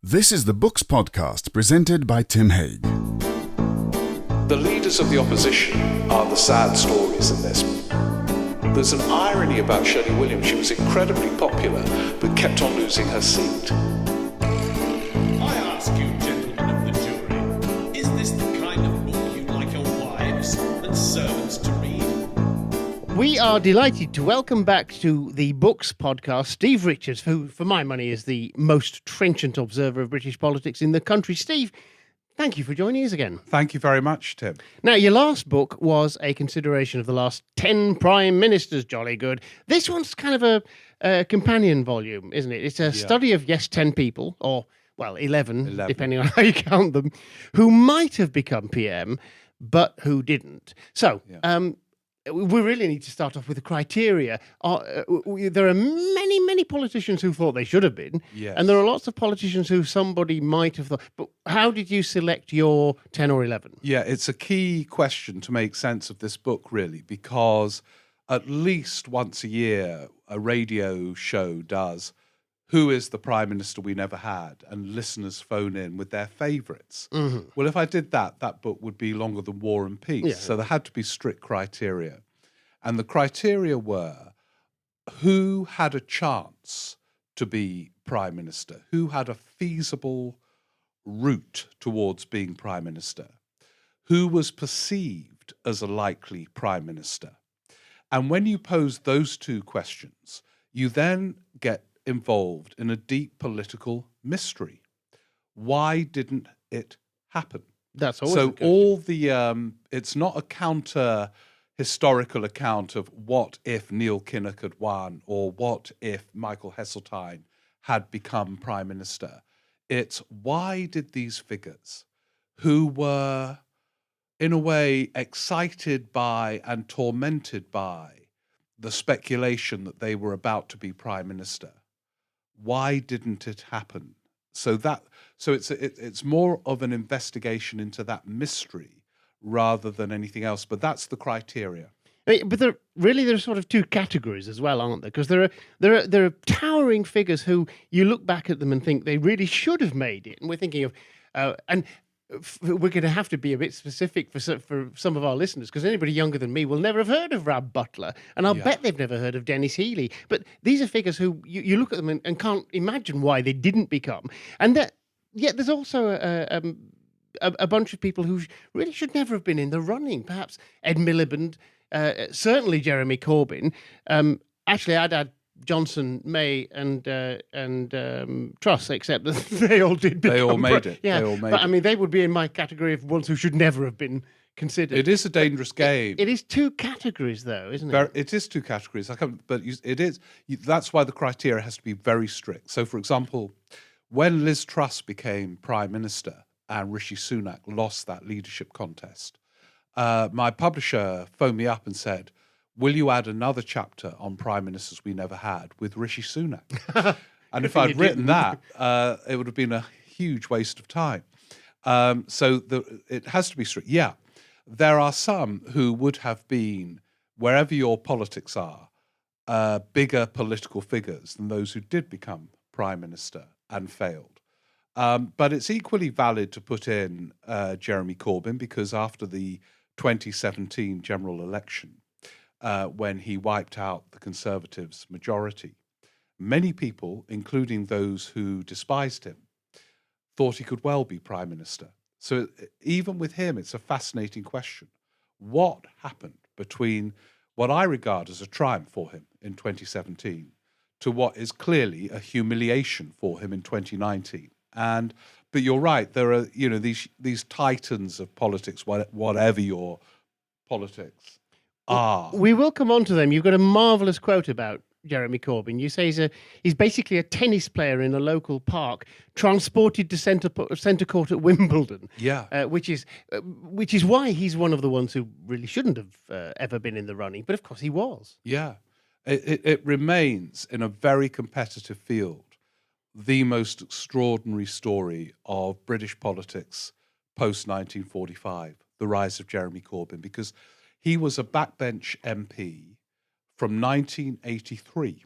This is the Books Podcast presented by Tim Hague. The leaders of the opposition are the sad stories in this. There's an irony about Shelley Williams. She was incredibly popular, but kept on losing her seat. I ask you, gentlemen of the jury, is this the kind of book you like your wives and servants to read? We are delighted to welcome back to the Books Podcast Steve Richards, who, for my money, is the most trenchant observer of British politics in the country. Steve, thank you for joining us again. Thank you very much, Tim. Now, your last book was a consideration of the last 10 prime ministers. Jolly good. This one's kind of a companion volume, isn't it? It's a study of, 10 people, or, 11, depending on how you count them, who might have become PM, but who didn't. So, we really need to start off with the criteria. There are many politicians who thought they should have been, and there are lots of politicians who somebody might have thought. But how did you select your 10 or 11? Yeah, it's a key question to make sense of this book, really, because at least once a year, a radio show does Who is the Prime Minister We Never Had? And listeners phone in with their favourites. Mm-hmm. Well, if I did that, that book would be longer than War and Peace. Yeah. So there had to be strict criteria. And the criteria were who had a chance to be Prime Minister, who had a feasible route towards being Prime Minister, who was perceived as a likely Prime Minister. And when you pose those two questions, you then get involved in a deep political mystery. Why didn't it happen? That's always so. All the it's not a counter historical account of what if Neil Kinnock had won or what if Michael Heseltine had become Prime Minister. It's why did these figures, who were in a way excited by and tormented by the speculation that they were about to be Prime Minister, why didn't it happen? So it's more of an investigation into that mystery rather than anything else. But that's the criteria. But there are sort of two categories as well, aren't there? Because there are towering figures who you look back at them and think they really should have made it, and we're thinking of we're going to have to be a bit specific for some of our listeners, because anybody younger than me will never have heard of Rab Butler, and I'll bet they've never heard of Dennis Healey. But these are figures who you look at them and can't imagine why they didn't become. And yet there's also a bunch of people who really should never have been in the running. Perhaps Ed Miliband, certainly Jeremy Corbyn. Actually, I'd add Johnson, May, and Truss, except that they all did. They all made it. Yeah, they all made but it. I mean, they would be in my category of ones who should never have been considered. It is a dangerous game. It is two categories, though, isn't it? It is two categories. That's why the criteria has to be very strict. So, for example, when Liz Truss became Prime Minister and Rishi Sunak lost that leadership contest, my publisher phoned me up and said, will you add another chapter on Prime Ministers We Never Had with Rishi Sunak? And if I'd written that, it would have been a huge waste of time. It has to be strict. Yeah, there are some who would have been, wherever your politics are, bigger political figures than those who did become Prime Minister and failed. But it's equally valid to put in Jeremy Corbyn, because after the 2017 general election, when he wiped out the Conservatives' majority, many people, including those who despised him, thought he could well be Prime Minister. So even with him, it's a fascinating question. What happened between what I regard as a triumph for him in 2017 to what is clearly a humiliation for him in 2019? But you're right, there are these titans of politics, whatever your politics are. We will come on to them. You've got a marvellous quote about Jeremy Corbyn. You say he's basically a tennis player in a local park, transported to centre court at Wimbledon. Yeah, which is why he's one of the ones who really shouldn't have ever been in the running. But of course he was. Yeah, it remains in a very competitive field the most extraordinary story of British politics post-1945, the rise of Jeremy Corbyn, because he was a backbench MP from 1983,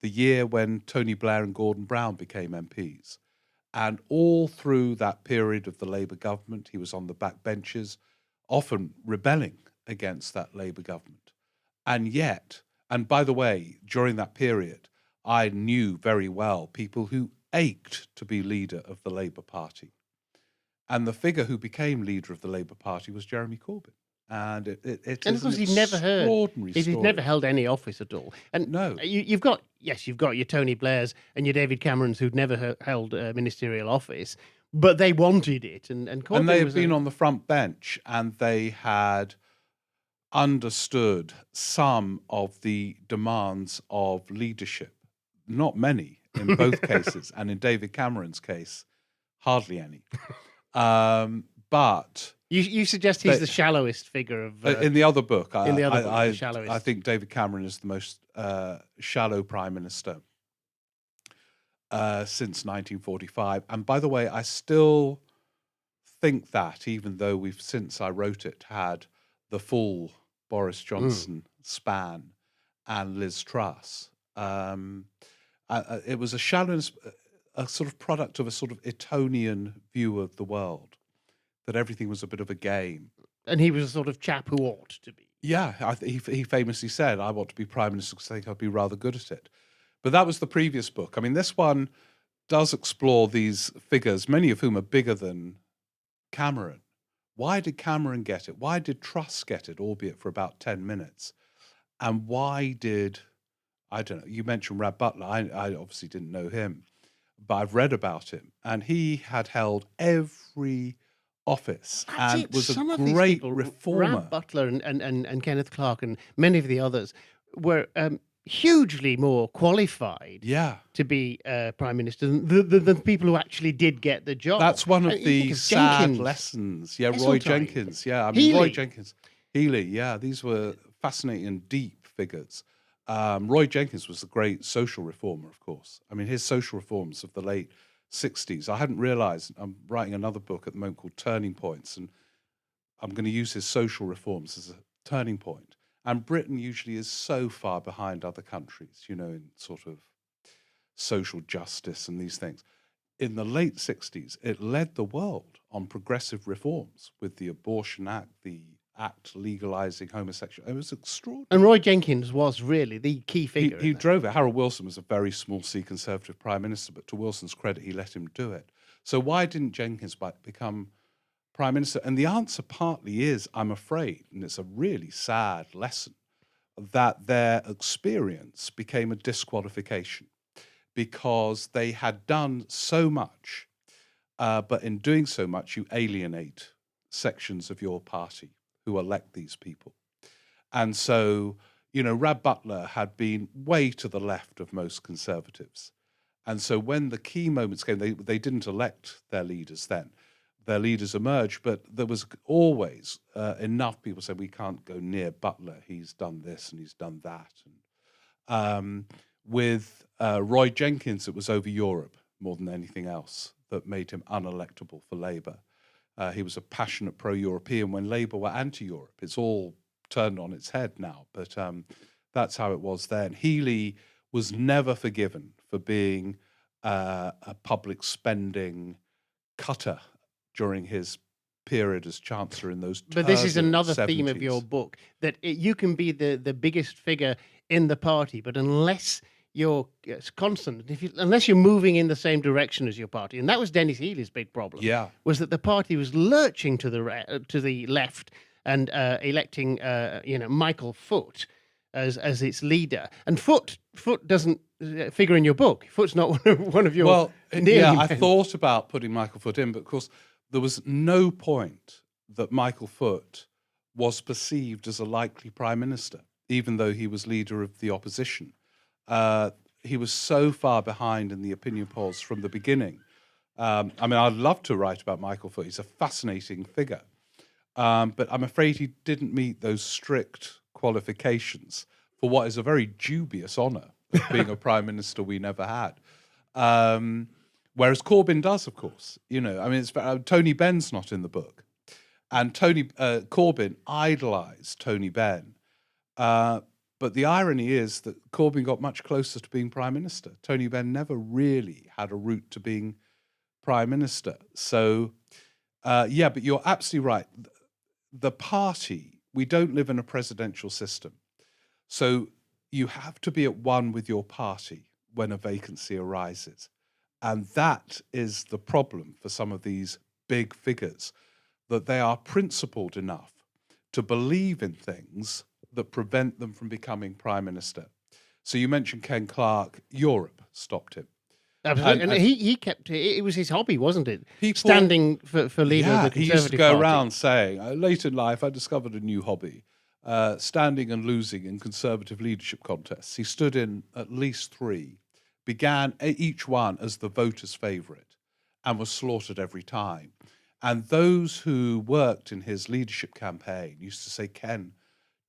the year when Tony Blair and Gordon Brown became MPs. And all through that period of the Labour government, he was on the back benches, often rebelling against that Labour government. And yet, and by the way, during that period, I knew very well people who ached to be leader of the Labour Party. And the figure who became leader of the Labour Party was Jeremy Corbyn. And it And is of course, an he'd never heard. extraordinary He'd story. never held any office at all. And No. you've got your Tony Blairs and your David Camerons who'd never held ministerial office, but they wanted it. And Corbyn And they had was been on the front bench, and they had understood some of the demands of leadership. Not many in both cases, and in David Cameron's case, hardly any. But You suggest he's the shallowest figure of in the other book, in the other book, I the shallowest. I think David Cameron is the most shallow prime minister since 1945. And by the way, I still think that, even though we've, since I wrote it, had the full Boris Johnson span and Liz Truss, it was a shallowness, a sort of product of a sort of Etonian view of the world, that everything was a bit of a game. And he was a sort of chap who ought to be. Yeah, he famously said, I want to be Prime Minister because I think I'd be rather good at it. But that was the previous book. I mean, this one does explore these figures, many of whom are bigger than Cameron. Why did Cameron get it? Why did Truss get it, albeit for about 10 minutes? And why did, I don't know, you mentioned Rab Butler. I obviously didn't know him, but I've read about him. And he had held every office and was Some a of these great people, reformer. Rab Butler and Kenneth Clarke and many of the others were hugely more qualified Yeah. to be Prime Minister than the people who actually did get the job. That's one of You think the of sad Jenkins, lessons. Yeah, Roy Heseltine, Jenkins. Yeah, I mean, Roy Healy. Jenkins. Healy, yeah, these were fascinating and deep figures. Roy Jenkins was a great social reformer, of course. I mean, his social reforms of the late 60s, I hadn't realised. I'm writing another book at the moment called Turning Points, and I'm going to use his social reforms as a turning point. And Britain usually is so far behind other countries, you know, in sort of social justice and these things. In the late 60s, it led the world on progressive reforms with the Abortion Act, the act legalising homosexuality. It was extraordinary. And Roy Jenkins was really the key figure. He in that. drove it. Harold Wilson was a very small C Conservative Prime Minister, but to Wilson's credit, he let him do it. So why didn't Jenkins become Prime Minister? And the answer partly is, I'm afraid, and it's a really sad lesson, that their experience became a disqualification because they had done so much, but in doing so much, you alienate sections of your party who elect these people. And so, you know, Rab Butler had been way to the left of most Conservatives. And so when the key moments came, they didn't elect their leaders then. Their leaders emerged, but there was always enough people saying, we can't go near Butler. He's done this and he's done that. And with Roy Jenkins, it was over Europe more than anything else that made him unelectable for Labour. He was a passionate pro-European when Labour were anti-Europe. It's all turned on its head now, but that's how it was then. Healy was never forgiven for being a public spending cutter during his period as Chancellor in those But this is turbulent another theme of 70s. your book, that you can be the biggest figure in the party, but unless you're constant, unless you're moving in the same direction as your party, and that was Dennis Healy's big problem. Yeah. Was that the party was lurching to the left and electing Michael Foot as its leader, and Foot doesn't figure in your book. Foot's not one of your Well, nearly yeah, I men. thought about putting Michael Foot in, but of course, there was no point that Michael Foot was perceived as a likely prime minister, even though he was leader of the opposition. He was so far behind in the opinion polls from the beginning. I mean, I'd love to write about Michael Foot. He's a fascinating figure. But I'm afraid he didn't meet those strict qualifications for what is a very dubious honour of being a prime minister we never had. Whereas Corbyn does, of course. You know, I mean, Tony Benn's not in the book. And Corbyn idolised Tony Benn. But the irony is that Corbyn got much closer to being prime minister. Tony Benn never really had a route to being prime minister. So, yeah, but you're absolutely right. The party, we don't live in a presidential system. So you have to be at one with your party when a vacancy arises. And that is the problem for some of these big figures, that they are principled enough to believe in things that prevent them from becoming prime minister. So you mentioned Ken Clarke. Europe stopped him. Absolutely. And- And he kept it was his hobby, wasn't it? People- Standing for leader of the he Conservative used to go Party. around saying, late in life, I discovered a new hobby, standing and losing in Conservative leadership contests. He stood in at least 3, began each one as the voters' favourite, and was slaughtered every time. And those who worked in his leadership campaign used to say, Ken,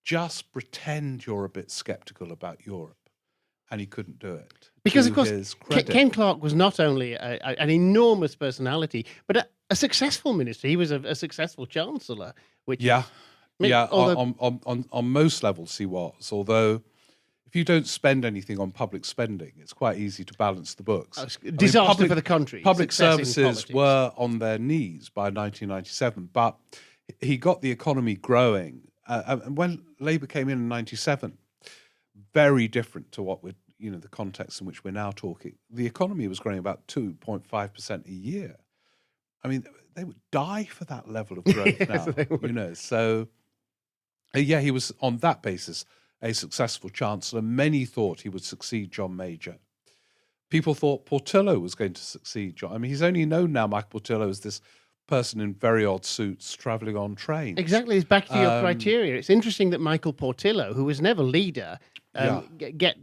just pretend you're a bit sceptical about Europe. And he couldn't do it. Because, To of course, his credit. Ken Clarke was not only an enormous personality, but a successful minister. He was a successful chancellor. Which Yeah, mean, yeah. although- On most levels, he was. Although, if you don't spend anything on public spending, it's quite easy to balance the books. disaster for the country. Public success in services politics. were on their knees by 1997, but he got the economy growing. And when Labour came in 97, very different to what the context in which we're now talking. The economy was growing about 2.5% a year. I mean, they would die for that level of growth now. So yeah, he was on that basis a successful chancellor. Many thought he would succeed John Major. People thought Portillo was going to succeed John. I mean, he's only known now, Michael Portillo, as this person in very odd suits travelling on trains. Exactly. It's back to your criteria. It's interesting that Michael Portillo, who was never leader,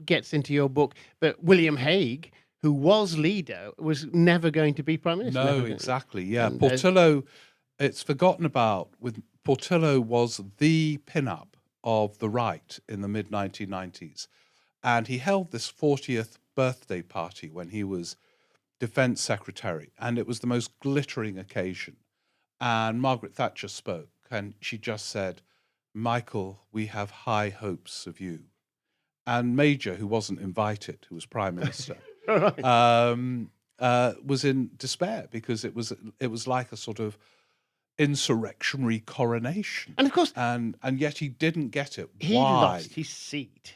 gets into your book, but William Hague, who was leader, was never going to be prime minister. No, Never. exactly. Yeah, And, Portillo. It's forgotten about. With Portillo was the pin-up of the right in the mid 1990s, and he held this 40th birthday party when he was Defence Secretary, and it was the most glittering occasion. And Margaret Thatcher spoke, and she just said, "Michael, we have high hopes of you." And Major, who wasn't invited, who was Prime Minister, was in despair because it was like a sort of insurrectionary coronation. And of course, and yet he didn't get it. he Why? lost his seat.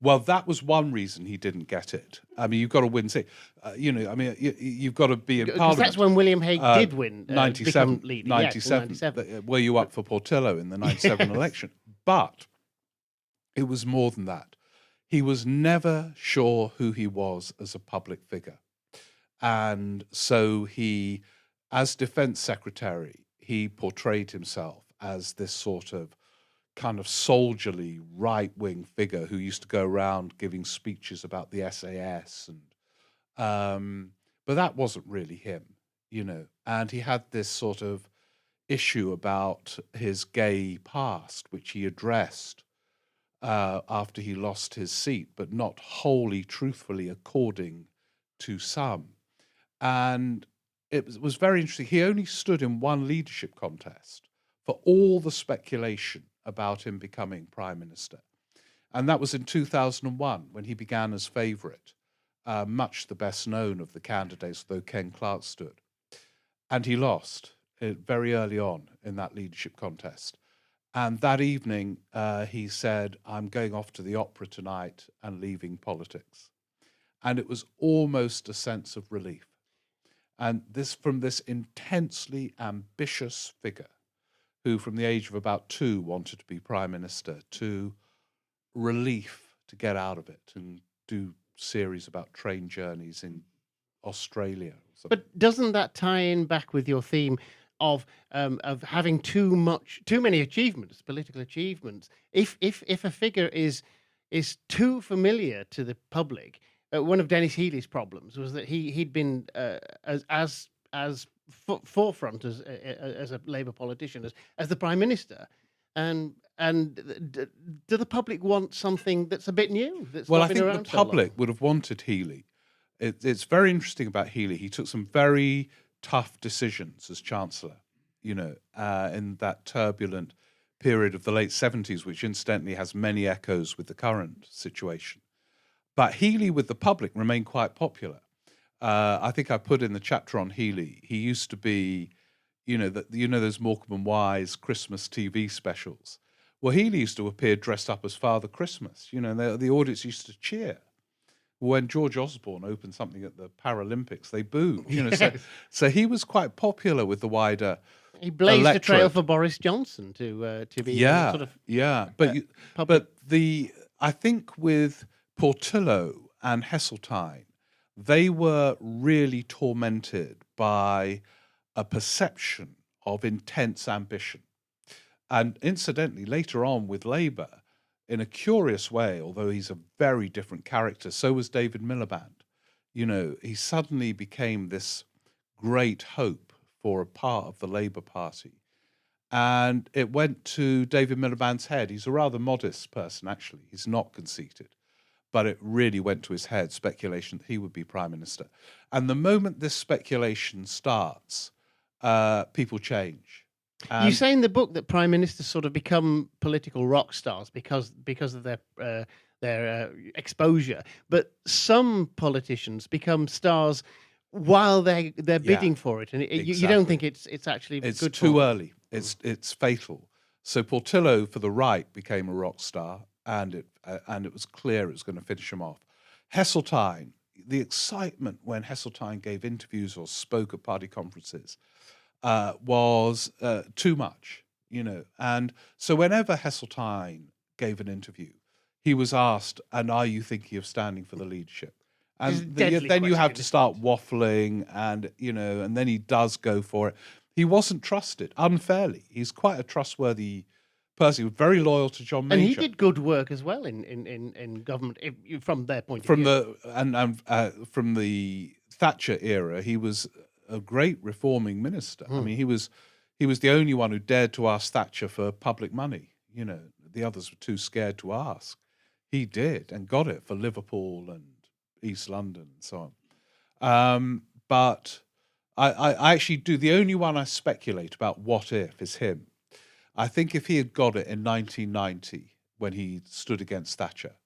Well, that was one reason he didn't get it. I mean, you've got to win seat. You've got to be in Because Parliament. that's when William Hague did win. 97, become leader. 97. Yes, in 97. Were you up for Portillo in the 97 election? But it was more than that. He was never sure who he was as a public figure. And so he, as Defence Secretary, he portrayed himself as this sort of kind of soldierly right-wing figure who used to go around giving speeches about the SAS, and but that wasn't really him, And he had this sort of issue about his gay past, which he addressed after he lost his seat, but not wholly truthfully, according to some. And it was very interesting. He only stood in one leadership contest for all the speculation about him becoming prime minister. And that was in 2001 when he began as favourite, much the best known of the candidates, though Ken Clarke stood. And he lost very early on in that leadership contest. And that evening, he said, "I'm going off to the opera tonight and leaving politics." And it was almost a sense of relief. And this from this intensely ambitious figure who from the age of about 2 wanted to be prime minister, to relief to get out of it and do series about train journeys in Australia. Or something. But doesn't that tie in back with your theme of having too many achievements, political achievements? If a figure is too familiar to the public, one of Dennis Healey's problems was that he'd been as forefront as a Labour politician as the Prime Minister, and do the public want something that's a bit new? That's Well, not I been think around the so long? public would have wanted Healey. It's very interesting about Healey. He took some very tough decisions as Chancellor, in that turbulent period of the late 70s, which incidentally has many echoes with the current situation. But Healey with the public remained quite popular. I think I put in the chapter on Healy. He used to be, those Morecambe and Wise Christmas TV specials. Well, Healy used to appear dressed up as Father Christmas. And the audience used to cheer. When George Osborne opened something at the Paralympics, they booed. So he was quite popular with the wider. He blazed a electorate. trail for Boris Johnson to be sort of I think with Portillo and Heseltine, they were really tormented by a perception of intense ambition. And incidentally, later on with Labour, in a curious way, although he's a very different character, so was David Miliband. He suddenly became this great hope for a part of the Labour Party. And it went to David Miliband's head. He's a rather modest person, actually. He's not conceited. But it really went to his head, speculation that he would be Prime Minister. And the moment this speculation starts, people change. You say in the book that prime ministers sort of become political rock stars because of their exposure, but some politicians become stars while they're bidding for it, and you don't think it's actually good too for early. It's fatal. So Portillo for the right became a rock star, and it was clear it was going to finish him off. Heseltine, the excitement when Heseltine gave interviews or spoke at party conferences was too much, And so whenever Heseltine gave an interview, he was asked, "And are you thinking of standing for the leadership?" And then you have to start waffling, and and then he does go for it. He wasn't trusted unfairly. He's quite a trustworthy person. He was very loyal to John Major, and he did good work as well in government from their point of view. From the Thatcher era, he was a great reforming minister. I mean, he was the only one who dared to ask Thatcher for public money. The others were too scared to ask. He did and got it for Liverpool and East London and so on. But I actually do. The only one I speculate about what if is him. I think if he had got it in 1990 when he stood against Thatcher,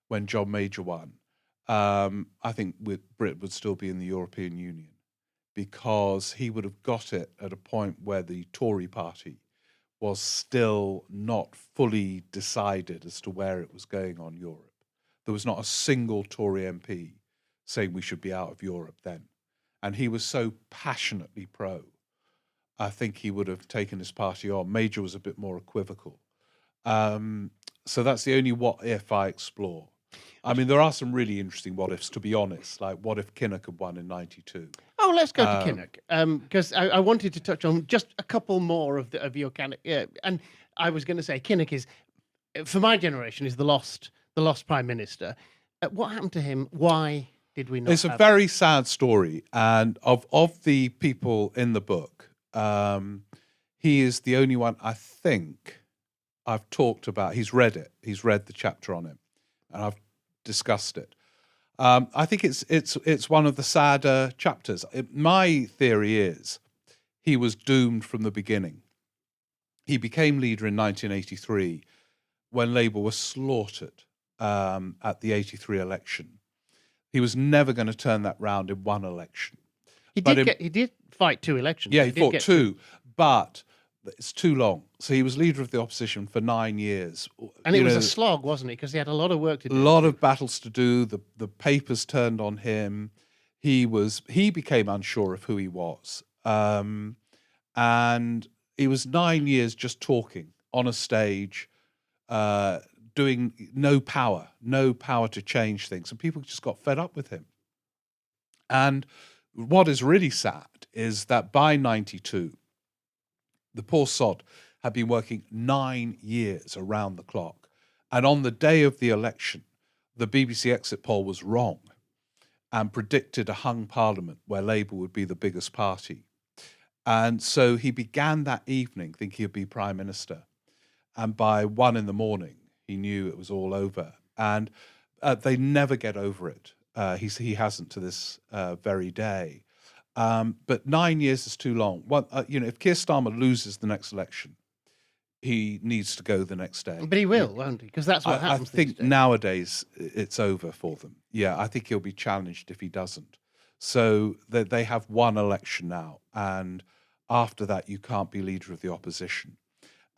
when John Major won, I think Britain would still be in the European Union, because he would have got it at a point where the Tory party was still not fully decided as to where it was going on Europe. There was not a single Tory MP saying we should be out of Europe then. And he was so passionately pro, I think he would have taken his party on. Major was a bit more equivocal. So that's the only what if I explore. I mean, there are some really interesting what ifs, to be honest. Like, what if Kinnock had won in '92? Oh, let's go to Kinnock, because I wanted to touch on just a couple more of your kind of. And I was going to say Kinnock is, for my generation, is the lost prime minister. What happened to him? Why did we not? It's a very sad story, and of the people in the book, he is the only one I think I've talked about. He's read it. He's read the chapter on him, and I've discussed it. I think it's one of the sadder chapters. My theory is he was doomed from the beginning. He became leader in 1983 when Labour was slaughtered at the 83 election. He was never going to turn that round in one election. He did fight two elections. Yeah, he fought two, but it's too long. So he was leader of the opposition for 9 years. And it was a slog, wasn't it? Because he had a lot of work to do. A lot of battles to do. The papers turned on him. He became unsure of who he was. And he was 9 years just talking on a stage, doing no power to change things. And people just got fed up with him. And what is really sad is that by 92, the poor sod had been working 9 years around the clock. And on the day of the election, the BBC exit poll was wrong and predicted a hung parliament where Labour would be the biggest party. And so he began that evening thinking he'd be Prime Minister. And by 1 a.m, he knew it was all over. And they never get over it. He hasn't to this very day. But 9 years is too long. If Keir Starmer loses the next election, he needs to go the next day. But he will, won't he? Because that's what happens. I think nowadays it's over for them. Yeah, I think he'll be challenged if he doesn't. So that they have one election now, and after that, you can't be leader of the opposition.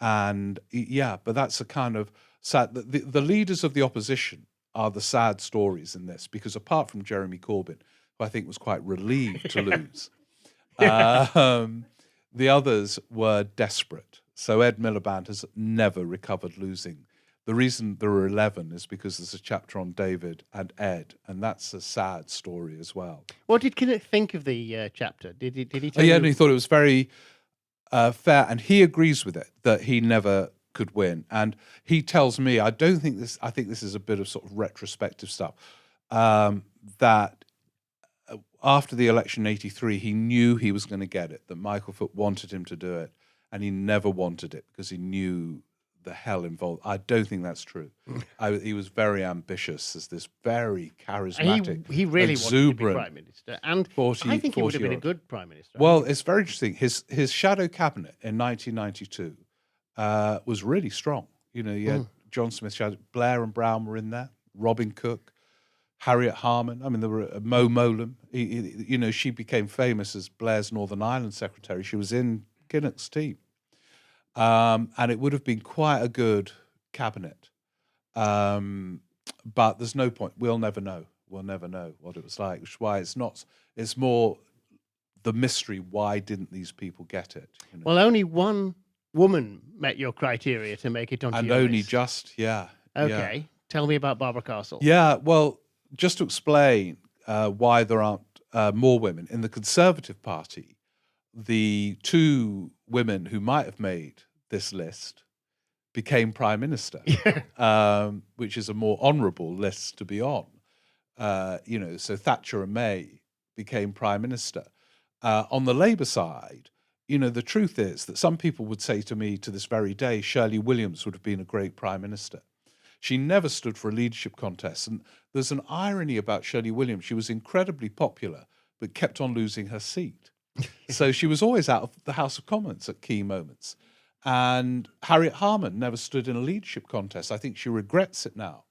And yeah, but that's a kind of sad. The leaders of the opposition are the sad stories in this, because apart from Jeremy Corbyn, who I think was quite relieved to lose, the others were desperate. So Ed Miliband has never recovered losing. The reason there are 11 is because there's a chapter on David and Ed, and that's a sad story as well. What did Kinnock think of the chapter? Did he Oh, tell yeah, you? and he thought it was very fair, and he agrees with it, that he never could win. And he tells me, I think this is a bit of sort of retrospective stuff, that after the election in 83, he knew he was going to get it, that Michael Foot wanted him to do it, and he never wanted it because he knew the hell involved. I don't think that's true. He was very ambitious as this very charismatic, He really wanted to be exuberant prime minister, and 40 I think he would have been a 40-year-old. good prime minister. Well, it's very interesting. His shadow cabinet in 1992 was really strong. You know, you had John Smith, Blair and Brown were in there, Robin Cook, Harriet Harman. I mean, there were Mo Molam. You know, she became famous as Blair's Northern Ireland secretary. She was in Kinnock's team. And it would have been quite a good cabinet. But there's no point. We'll never know. We'll never know what it was like, which is why it's more the mystery. Why didn't these people get it? You know? Well, only one woman met your criteria to make it onto And your only list. just, yeah. Okay. Tell me about Barbara Castle. Yeah, well, just to explain why there aren't more women. In the Conservative Party, the two women who might have made this list became Prime Minister, which is a more honourable list to be on. You know, so Thatcher and May became Prime Minister. On the Labour side, you know, the truth is that some people would say to me to this very day, Shirley Williams would have been a great Prime Minister. She never stood for a leadership contest. And there's an irony about Shirley Williams. She was incredibly popular, but kept on losing her seat. So she was always out of the House of Commons at key moments. And Harriet Harman never stood in a leadership contest. I think she regrets it now.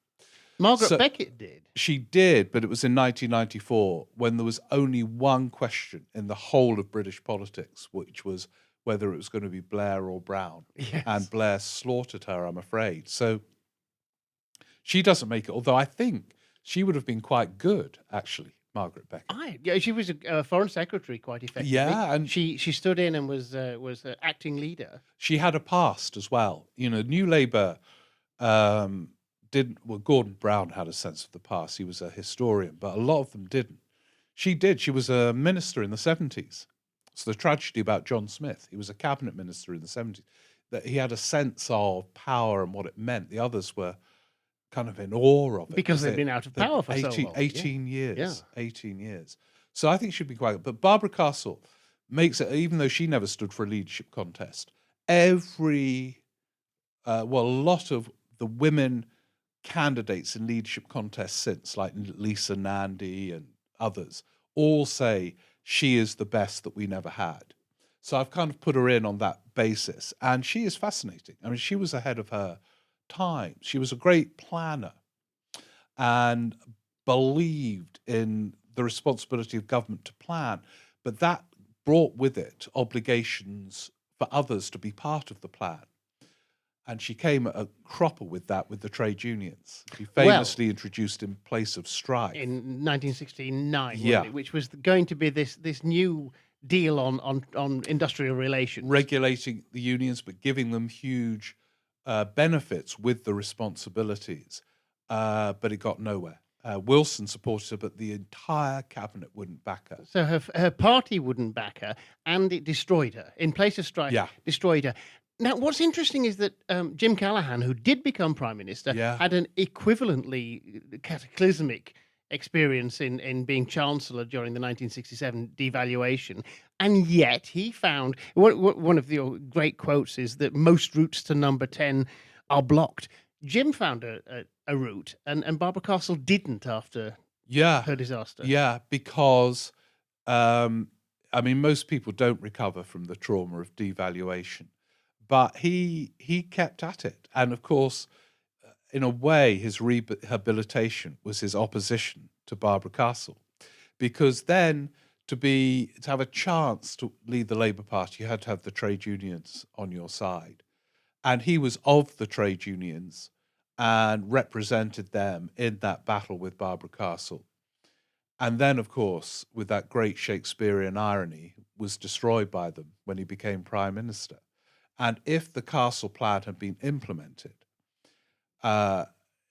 Margaret Beckett did. She did, but it was in 1994 when there was only one question in the whole of British politics, which was whether it was going to be Blair or Brown. Yes. And Blair slaughtered her, I'm afraid. So she doesn't make it, although I think she would have been quite good, actually, Margaret Beckett. Yeah, she was a foreign secretary quite effectively. Yeah, and she stood in and was acting leader. She had a past as well. You know, New Labour didn't. Well, Gordon Brown had a sense of the past. He was a historian, but a lot of them didn't. She did. She was a minister in the 70s. So the tragedy about John Smith, he was a cabinet minister in the 70s, that he had a sense of power and what it meant. The others were kind of in awe of it. Because they'd been out of power for 18, so long. 18 years. Yeah. 18 years. So I think she'd be quite good. But Barbara Castle makes it, even though she never stood for a leadership contest, a lot of the women candidates in leadership contests since, like Lisa Nandy and others, all say she is the best that we never had. So I've kind of put her in on that basis. And she is fascinating. I mean, she was ahead of her time. She was a great planner and believed in the responsibility of government to plan. But that brought with it obligations for others to be part of the plan. And she came at a cropper with that with the trade unions. She famously introduced in place of strike. In 1969, Yeah. wasn't it? Which was going to be this new deal on industrial relations. Regulating the unions, but giving them huge benefits with the responsibilities. But it got nowhere. Wilson supported her, but the entire cabinet wouldn't back her. So her party wouldn't back her, and it destroyed her. In place of strike, Yeah. destroyed her. Now, what's interesting is that Jim Callaghan, who did become Prime Minister, Yeah. had an equivalently cataclysmic experience in being Chancellor during the 1967 devaluation. And yet he found, one of the great quotes is that most routes to number 10 are blocked. Jim found a route, and Barbara Castle didn't after her disaster. Yeah, because, most people don't recover from the trauma of devaluation. But he kept at it. And of course, in a way, his rehabilitation was his opposition to Barbara Castle. because then to have a chance to lead the Labour Party, you had to have the trade unions on your side. And he was of the trade unions and represented them in that battle with Barbara Castle. And then, of course, with that great Shakespearean irony, was destroyed by them when he became Prime Minister. And if the Castle Plan had been implemented,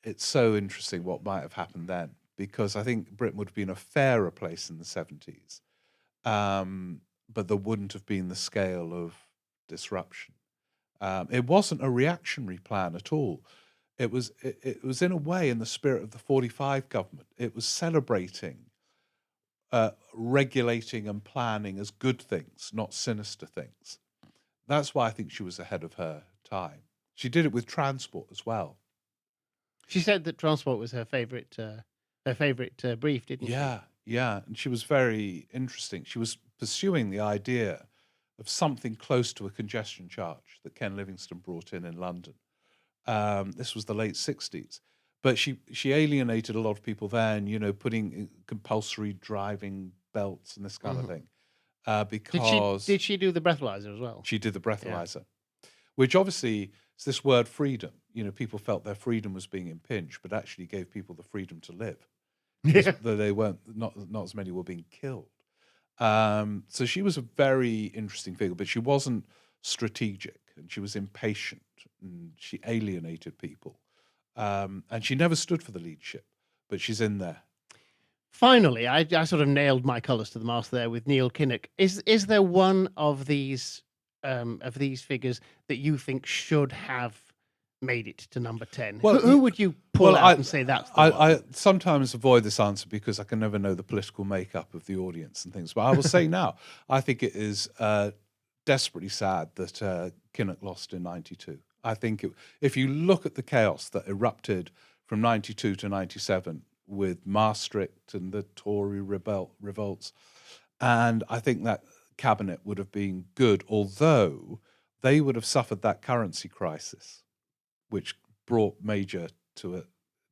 it's so interesting what might have happened then, because I think Britain would have been a fairer place in the 70s, but there wouldn't have been the scale of disruption. It wasn't a reactionary plan at all. It was in a way in the spirit of the 45 government. It was celebrating regulating and planning as good things, not sinister things. That's why I think she was ahead of her time. She did it with transport as well. She said that transport was her favourite brief, didn't she? Yeah, and she was very interesting. She was pursuing the idea of something close to a congestion charge that Ken Livingstone brought in London. This was the late 60s. But she alienated a lot of people then, putting compulsory driving belts and this kind of thing. Because did she do the breathalyzer as well? She did the breathalyzer, which obviously is this word freedom. People felt their freedom was being impinged, but actually gave people the freedom to live. Though they weren't, not as many were being killed. So she was a very interesting figure, but she wasn't strategic, and she was impatient, and she alienated people. And she never stood for the leadership, but she's in there. Finally, I sort of nailed my colours to the mast there with Neil Kinnock. Is there one of these figures that you think should have made it to number 10? Well, who would you pull out and say that's the one? I sometimes avoid this answer because I can never know the political makeup of the audience and things. But I will say now, I think it is desperately sad that Kinnock lost in 92. I think if you look at the chaos that erupted from 92 to 97 with Maastricht and the Tory revolts, and I think that cabinet would have been good, although they would have suffered that currency crisis, which brought Major to a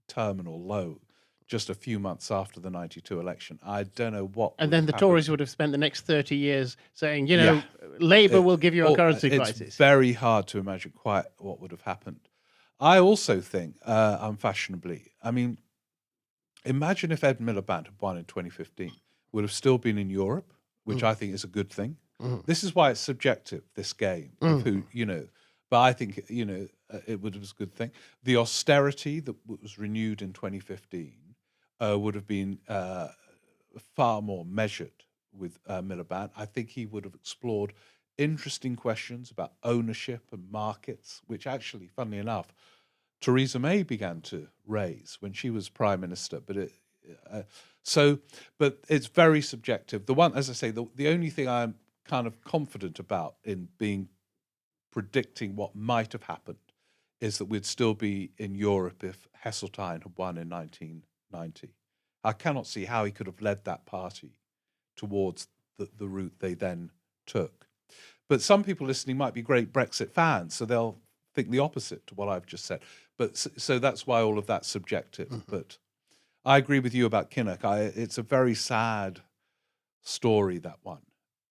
terminal low just a few months after the 92 election. I don't know what. And then the Tories would have spent the next 30 years saying, Labour will give you a currency crisis. It's very hard to imagine quite what would have happened. I also think, unfashionably, imagine if Ed Miliband had won in 2015, would have still been in Europe, which I think is a good thing. This is why it's subjective, this game, of who, but I think, it would have been a good thing. The austerity that was renewed in 2015 would have been far more measured with Miliband. I think he would have explored interesting questions about ownership and markets, which actually, funnily enough, Theresa May began to raise when she was Prime Minister. But but it's very subjective. The one, as I say, the only thing I'm kind of confident about in predicting what might have happened is that we'd still be in Europe if Heseltine had won in 1990. I cannot see how he could have led that party towards the route they then took. But some people listening might be great Brexit fans, so they'll think the opposite to what I've just said. But so that's why all of that's subjective. But I agree with you about Kinnock. It's a very sad story, that one.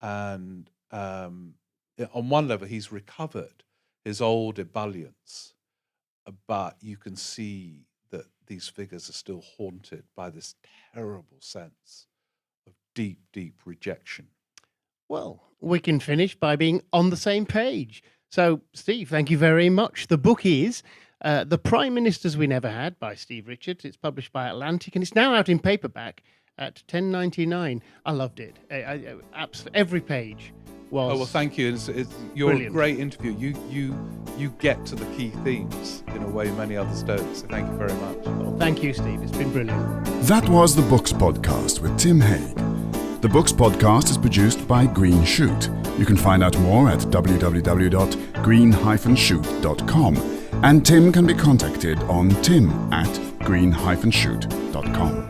And on one level, he's recovered his old ebullience, but you can see that these figures are still haunted by this terrible sense of deep, deep rejection. Well, we can finish by being on the same page. So, Steve, thank you very much. The book is The Prime Ministers We Never Had by Steve Richards. It's published by Atlantic, and it's now out in paperback at $10.99. I loved it. Absolutely, every page was. Oh well, thank you. You're brilliant. a great interview. You get to the key themes in a way many others don't. So thank you very much. Well, thank you, Steve. It's been brilliant. That was the Books Podcast with Tim Haig. The Books Podcast is produced by Green Shoot. You can find out more at www.green-shoot.com, and Tim can be contacted on tim@green-shoot.com.